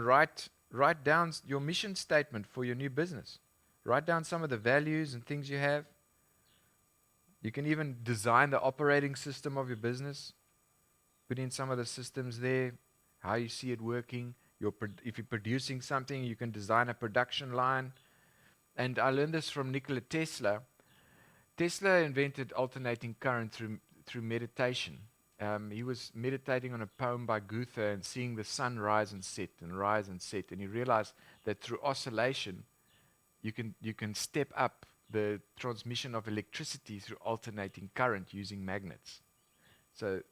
write down your mission statement for your new business. Write down some of the values and things you have. You can even design the operating system of your business. Put in some of the systems there, how you see it working. If you're producing something, you can design a production line. And I learned this from Nikola Tesla. Tesla invented alternating current through meditation. He was meditating on a poem by Goethe and seeing the sun rise and set and rise and set. And he realized that through oscillation, you can step up the transmission of electricity through alternating current using magnets. So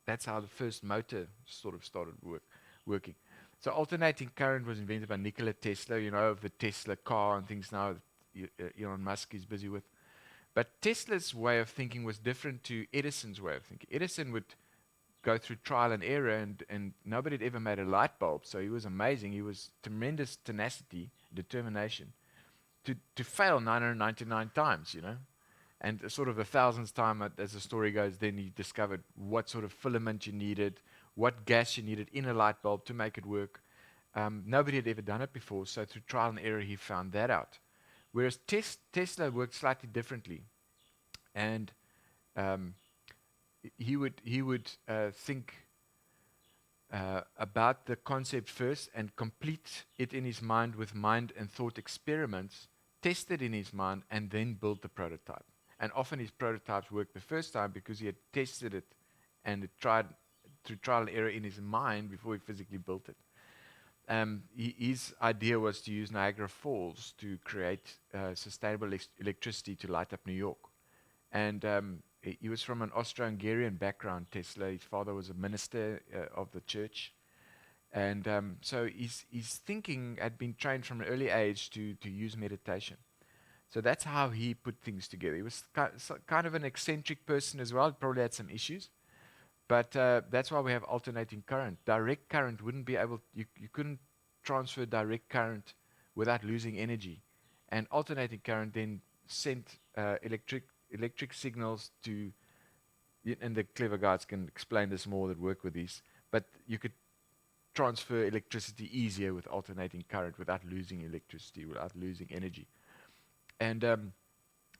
that's how the first motor sort of started working. So alternating current was invented by Nikola Tesla, of the Tesla car and things now that Elon Musk is busy with. But Tesla's way of thinking was different to Edison's way of thinking. Edison would go through trial and error, and nobody had ever made a light bulb, so he was amazing. He was tremendous tenacity, determination to fail 999 times, And sort of the thousandth time, as the story goes, then he discovered what sort of filament you needed, what gas you needed in a light bulb to make it work. Nobody had ever done it before, so through trial and error, he found that out. Whereas Tesla worked slightly differently, and um, he would think about the concept first and complete it in his mind with mind and thought experiments, test it in his mind, and then build the prototype. And often his prototypes worked the first time because he had tested it and it tried through trial and error in his mind before he physically built it. His idea was to use Niagara Falls to create sustainable electricity to light up New York. And he was from an Austro-Hungarian background, Tesla. His father was a minister of the church. And so his thinking had been trained from an early age to use meditation. So that's how he put things together. He was kind of an eccentric person as well. Probably had some issues. But that's why we have alternating current. Direct current wouldn't be able, you couldn't transfer direct current without losing energy. And alternating current then sent electric signals to, and the clever guys can explain this more that work with these, but you could transfer electricity easier with alternating current without losing electricity, without losing energy. And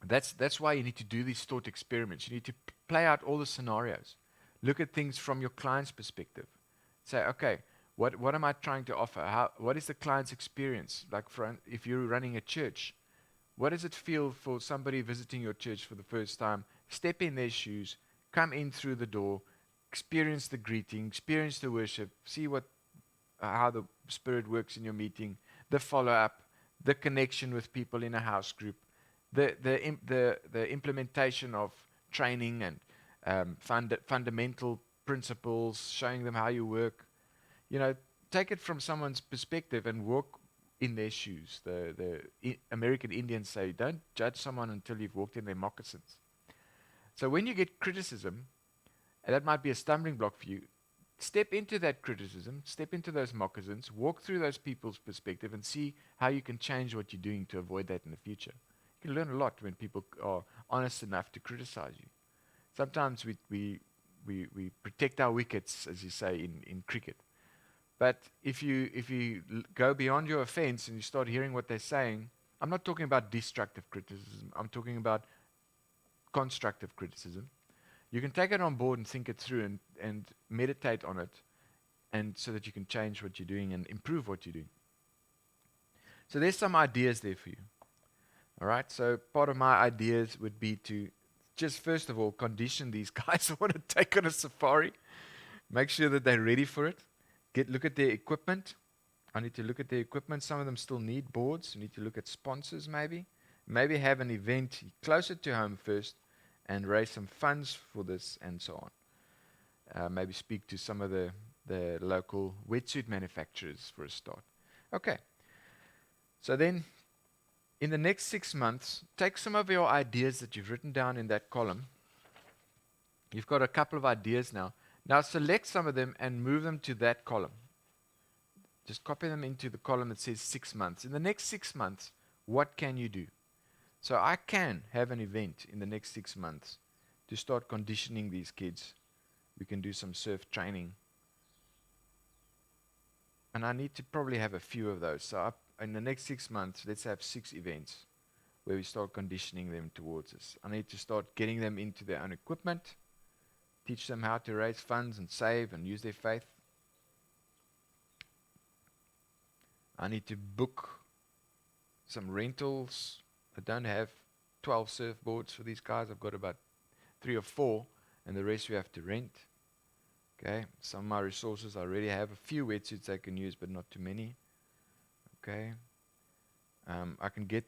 that's why you need to do these thought experiments. You need to play out all the scenarios. Look at things from your client's perspective. Say, okay, what am I trying to offer? What is the client's experience? Like if you're running a church, what does it feel for somebody visiting your church for the first time? Step in their shoes, come in through the door, experience the greeting, experience the worship, see how the Spirit works in your meeting, the follow-up, the connection with people in a house group, the implementation of training and fundamental principles, showing them how you work. Take it from someone's perspective and walk in their shoes. The American Indians say, don't judge someone until you've walked in their moccasins. So when you get criticism, and that might be a stumbling block for you, step into that criticism, step into those moccasins, walk through those people's perspective and see how you can change what you're doing to avoid that in the future. You can learn a lot when people are honest enough to criticize you. Sometimes we protect our wickets, as you say in cricket. But if you go beyond your offense and you start hearing what they're saying, I'm not talking about destructive criticism. I'm talking about constructive criticism. You can take it on board and think it through and meditate on it, and so that you can change what you're doing and improve what you're doing. So there's some ideas there for you. All right, so part of my ideas would be to just first of all condition these guys I want to take on a safari. Make sure that they're ready for it. Look at their equipment. I need to look at their equipment. Some of them still need boards. You need to look at sponsors maybe. Maybe have an event closer to home first and raise some funds for this and so on. Maybe speak to some of the local wetsuit manufacturers for a start. Okay. So then in the next 6 months, take some of your ideas that you've written down in that column. You've got a couple of ideas now. Now select some of them and move them to that column. Just copy them into the column that says 6 months. In the next 6 months, what can you do? So I can have an event in the next 6 months to start conditioning these kids. We can do some surf training. And I need to probably have a few of those. So in the next 6 months, let's have 6 events where we start conditioning them towards us. I need to start getting them into their own equipment, teach them how to raise funds and save and use their faith. I need to book some rentals. I don't have 12 surfboards for these guys. I've got about 3 or 4, and the rest we have to rent. Okay, some of my resources I already have a few wetsuits I can use, but not too many. Okay, I can get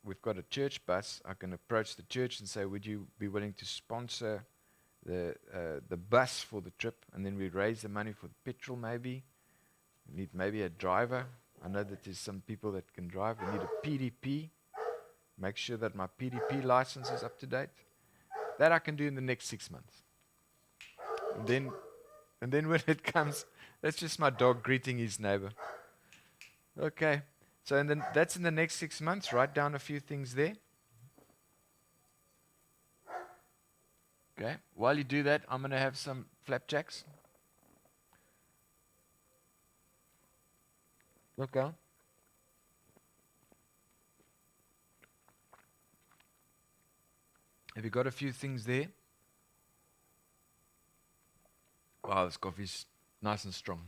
we've got a church bus. I can approach the church and say, would you be willing to sponsor the bus for the trip, and then we raise the money for the petrol. Maybe we need maybe a driver. I know that there's some people that can drive. We need a PDP. Make sure that my PDP license is up to date. That I can do in the next 6 months. And then when it comes, that's just my dog greeting his neighbor. Okay. So and then that's in the next 6 months. Write down a few things there. Okay. While you do that, I'm going to have some flapjacks. Okay. Have you got a few things there? Wow, this coffee's nice and strong.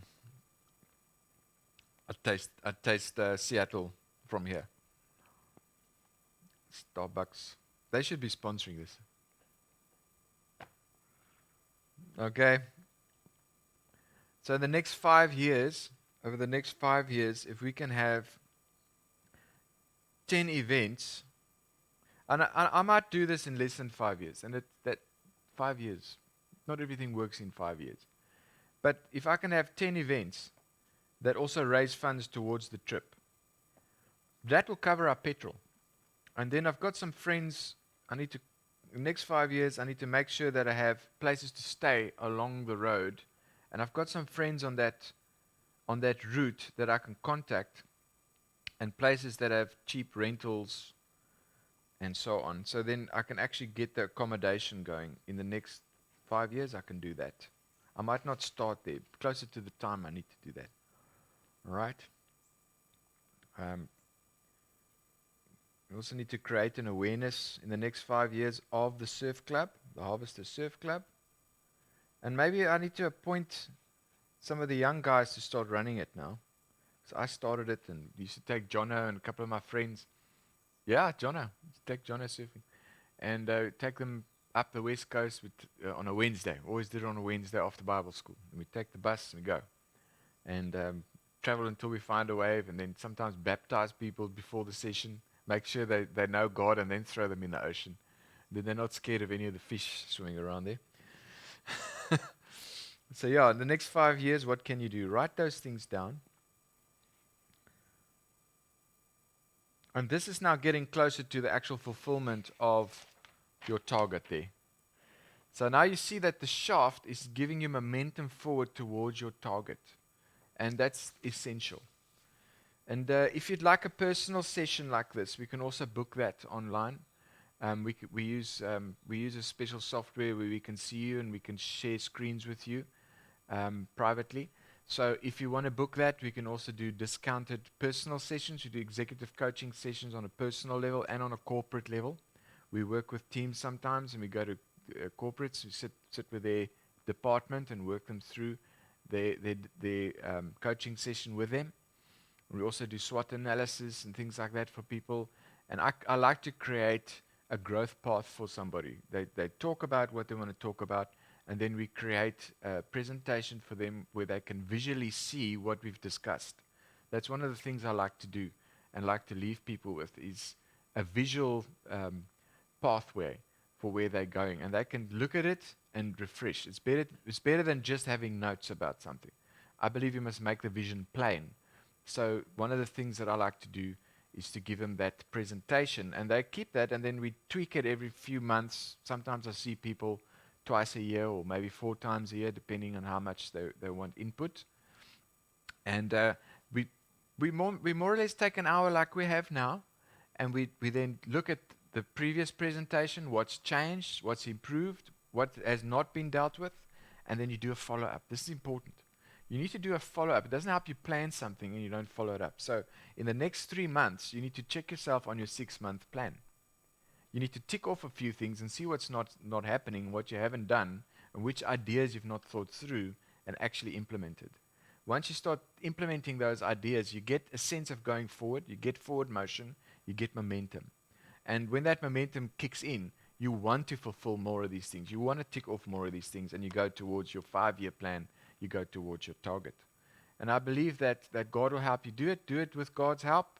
I taste Seattle from here. Starbucks. They should be sponsoring this. Okay. So the next 5 years, over the next 5 years, if we can have 10 events, and I might do this in less than 5 years, and that 5 years, not everything works in 5 years. But if I can have 10 events that also raise funds towards the trip, that will cover our petrol. And then I've got some friends, in the next 5 years, I need to make sure that I have places to stay along the road. And I've got some friends on that route that I can contact, and places that have cheap rentals and so on. So then I can actually get the accommodation going. In the next 5 years, I can do that. I might not start there. Closer to the time, I need to do that. All right? We also need to create an awareness in the next 5 years of the surf club, the Harvester Surf Club. And maybe I need to appoint some of the young guys to start running it now. So I started it and used to take Jono and a couple of my friends. Yeah, Jono. Take Jono surfing. And take them up the West Coast on a Wednesday. Always did it on a Wednesday after Bible school. And we take the bus and we go. And travel until we find a wave, and then sometimes baptize people before the session. Make sure they know God, and then throw them in the ocean. Then they're not scared of any of the fish swimming around there. So yeah, in the next 5 years, what can you do? Write those things down. And this is now getting closer to the actual fulfillment of your target there. So now you see that the shaft is giving you momentum forward towards your target. And that's essential. And if you'd like a personal session like this, we can also book that online. We use a special software where we can see you and we can share screens with you privately. So if you want to book that, we can also do discounted personal sessions. We do executive coaching sessions on a personal level and on a corporate level. We work with teams sometimes, and we go to corporates. We sit with their department and work them through their coaching session with them. We also do SWOT analysis and things like that for people. And I like to create a growth path for somebody. They talk about what they want to talk about, and then we create a presentation for them where they can visually see what we've discussed. That's one of the things I like to do and like to leave people with, is a visual pathway for where they're going. And they can look at it and refresh. It's better than just having notes about something. I believe you must make the vision plain. So one of the things that I like to do is to give them that presentation, and they keep that, and then we tweak it every few months. Sometimes I see people twice a year or maybe 4 times a year, depending on how much they want input. And we more or less take an hour like we have now, and we then look at the previous presentation, what's changed, what's improved, what has not been dealt with, and then you do a follow-up. This is important. You need to do a follow-up. It doesn't help you plan something and you don't follow it up. So in the next 3 months, you need to check yourself on your 6-month plan. You need to tick off a few things and see what's not happening, what you haven't done, and which ideas you've not thought through and actually implemented. Once you start implementing those ideas, you get a sense of going forward, you get forward motion, you get momentum. And when that momentum kicks in, you want to fulfill more of these things. You want to tick off more of these things, and you go towards your 5-year plan. You go towards your target. And I believe that God will help you do it. Do it with God's help,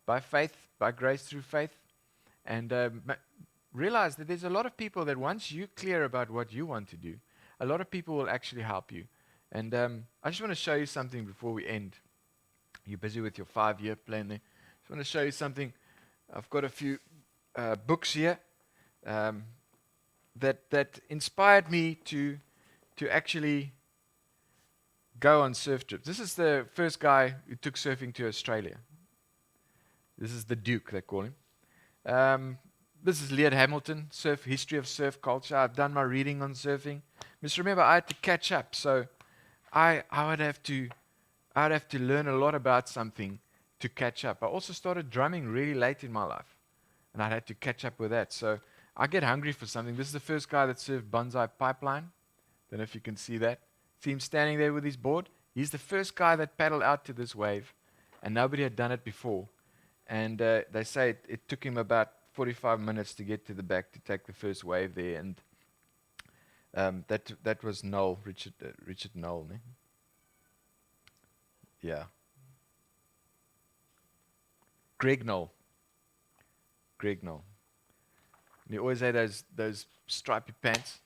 by faith, by grace through faith. And realize that there's a lot of people that once you're clear about what you want to do, a lot of people will actually help you. And I just want to show you something before we end. You're busy with your 5-year plan there. Just want to show you something. I've got a few books here um, that inspired me to actually go on surf trips. This is the first guy who took surfing to Australia. This is the Duke, they call him. This is Leon Hamilton, surf history of surf culture. I've done my reading on surfing. Just remember, I had to catch up, so I would have to learn a lot about something to catch up. I also started drumming really late in my life, and I had to catch up with that. So I get hungry for something. This is the first guy that surfed Bonsai Pipeline. Don't know if you can see that. See him standing there with his board? He's the first guy that paddled out to this wave, and nobody had done it before. And they say it took him about 45 minutes to get to the back to take the first wave there. And that was Noel, Richard Noel. Ne? Yeah. Greg Noel. And he always had those stripy pants.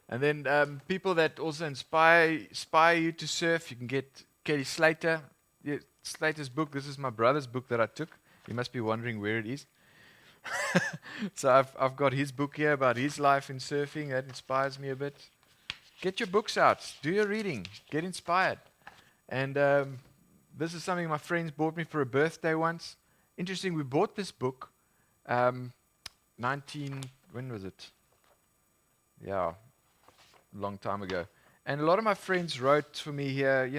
And then people that also inspire you to surf, you can get Kelly Slater. Yeah, Slater's book. This is my brother's book that I took. You must be wondering where it is. So I've got his book here about his life in surfing. That inspires me a bit. Get your books out. Do your reading. Get inspired. And this is something my friends bought me for a birthday once. Interesting, we bought this book when was it? Yeah, long time ago. And a lot of my friends wrote for me here,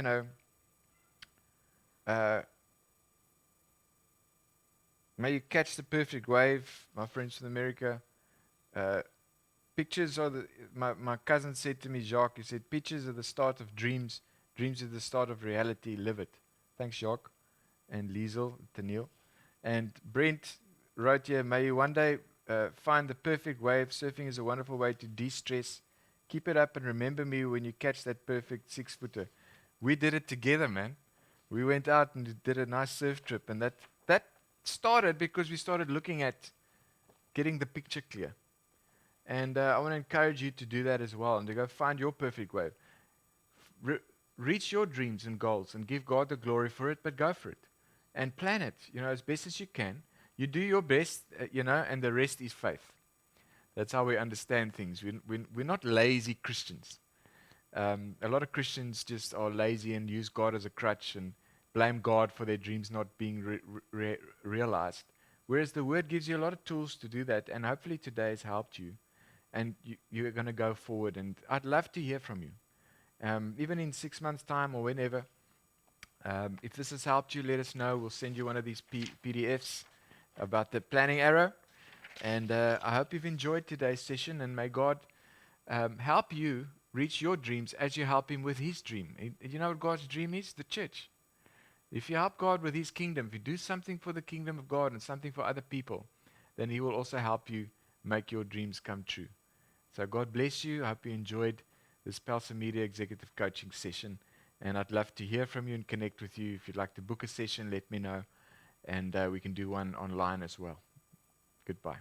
may you catch the perfect wave, my friends from America. Pictures are my cousin said to me, Jacques, he said, pictures are the start of dreams. Dreams are the start of reality. Live it. Thanks, Jacques. And Liesel, Tennille. And Brent wrote here, may you one day find the perfect wave. Surfing is a wonderful way to de-stress. Keep it up and remember me when you catch that perfect 6-footer. We did it together, man. We went out and did a nice surf trip. And that started because we started looking at getting the picture clear. And I want to encourage you to do that as well and to go find your perfect wave. Reach your dreams and goals and give God the glory for it, but go for it. And plan it, as best as you can. You do your best, and the rest is faith. That's how we understand things. We're not lazy Christians. A lot of Christians just are lazy and use God as a crutch and blame God for their dreams not being realized. Whereas the Word gives you a lot of tools to do that, and hopefully today has helped you. And you're going to go forward. And I'd love to hear from you. Even in 6 months' time or whenever. If this has helped you, let us know. We'll send you one of these PDFs about the planning arrow. And I hope you've enjoyed today's session. And may God help you reach your dreams as you help Him with His dream. You know what God's dream is? The church. If you help God with His kingdom, if you do something for the kingdom of God and something for other people, then He will also help you make your dreams come true. So God bless you. I hope you enjoyed this Pelser Media Executive Coaching session. And I'd love to hear from you and connect with you. If you'd like to book a session, let me know. And we can do one online as well. Goodbye.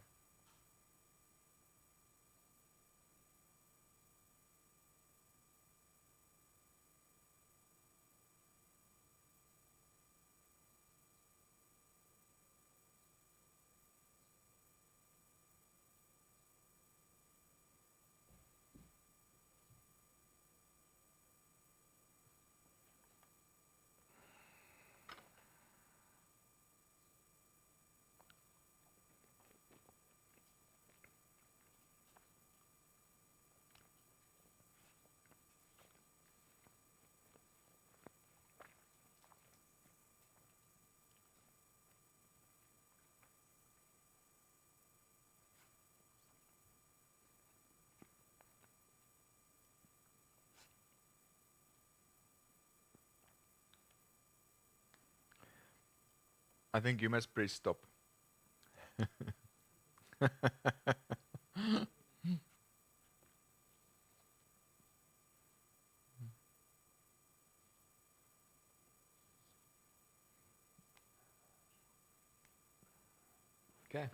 I think you must press stop. Okay.